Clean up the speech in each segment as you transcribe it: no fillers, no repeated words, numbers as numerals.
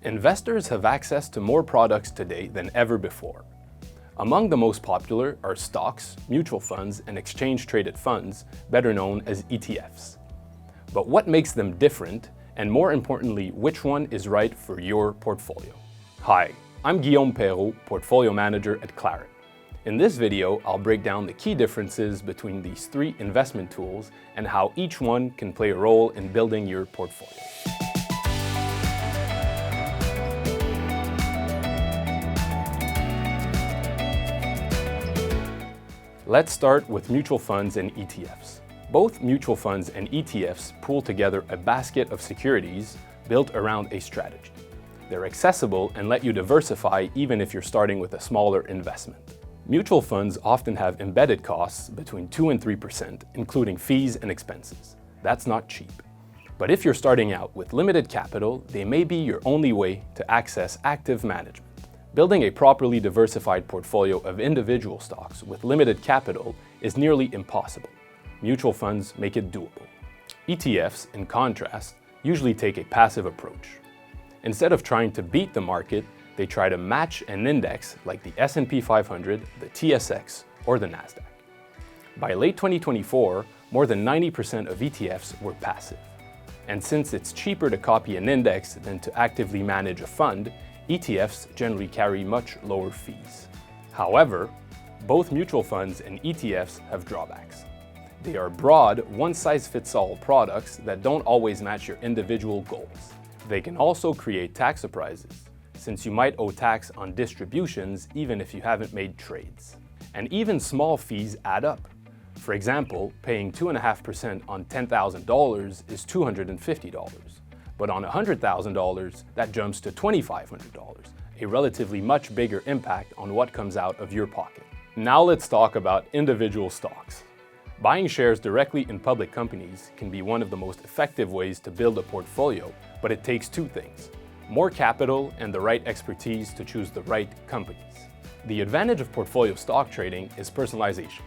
Investors have access to more products today than ever before. Among the most popular are stocks, mutual funds, and exchange-traded funds, better known as ETFs. But what makes them different, and more importantly, which one is right for your portfolio? Hi, I'm Guillaume Perreault, Portfolio Manager at Claret. In this video, I'll break down the key differences between these three investment tools and how each one can play a role in building your portfolio. Let's start with mutual funds and ETFs. Both mutual funds and ETFs pool together a basket of securities built around a strategy. They're accessible and let you diversify even if you're starting with a smaller investment. Mutual funds often have embedded costs between 2 and 3%, including fees and expenses. That's not cheap. But if you're starting out with limited capital, they may be your only way to access active management. Building a properly diversified portfolio of individual stocks with limited capital is nearly impossible. Mutual funds make it doable. ETFs, in contrast, usually take a passive approach. Instead of trying to beat the market, they try to match an index like the S&P 500, the TSX, or the Nasdaq. By late 2024, more than 90% of ETFs were passive. And since it's cheaper to copy an index than to actively manage a fund, ETFs generally carry much lower fees. However, both mutual funds and ETFs have drawbacks. They are broad, one-size-fits-all products that don't always match your individual goals. They can also create tax surprises, since you might owe tax on distributions even if you haven't made trades. And even small fees add up. For example, paying 2.5% on $10,000 is $250. But on $100,000, that jumps to $2,500, a relatively much bigger impact on what comes out of your pocket. Now let's talk about individual stocks. Buying shares directly in public companies can be one of the most effective ways to build a portfolio, but it takes two things: more capital and the right expertise to choose the right companies. The advantage of portfolio stock trading is personalization.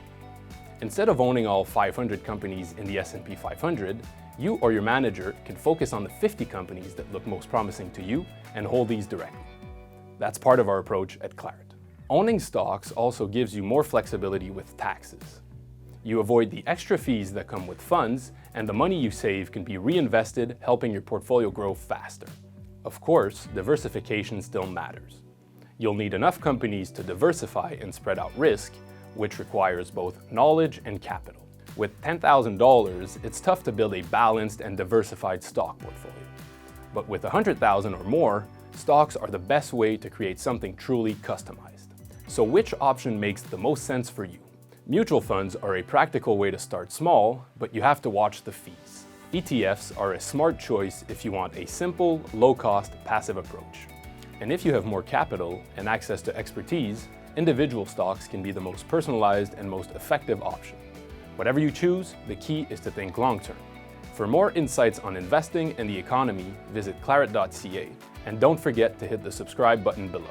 Instead of owning all 500 companies in the S&P 500, you or your manager can focus on the 50 companies that look most promising to you and hold these directly. That's part of our approach at Claret. Owning stocks also gives you more flexibility with taxes. You avoid the extra fees that come with funds, and the money you save can be reinvested, helping your portfolio grow faster. Of course, diversification still matters. You'll need enough companies to diversify and spread out risk, which requires both knowledge and capital. With $10,000, it's tough to build a balanced and diversified stock portfolio. But with $100,000 or more, stocks are the best way to create something truly customized. So which option makes the most sense for you? Mutual funds are a practical way to start small, but you have to watch the fees. ETFs are a smart choice if you want a simple, low-cost, passive approach. And if you have more capital and access to expertise, individual stocks can be the most personalized and most effective option. Whatever you choose, the key is to think long-term. For more insights on investing and the economy, visit claret.ca, and don't forget to hit the subscribe button below.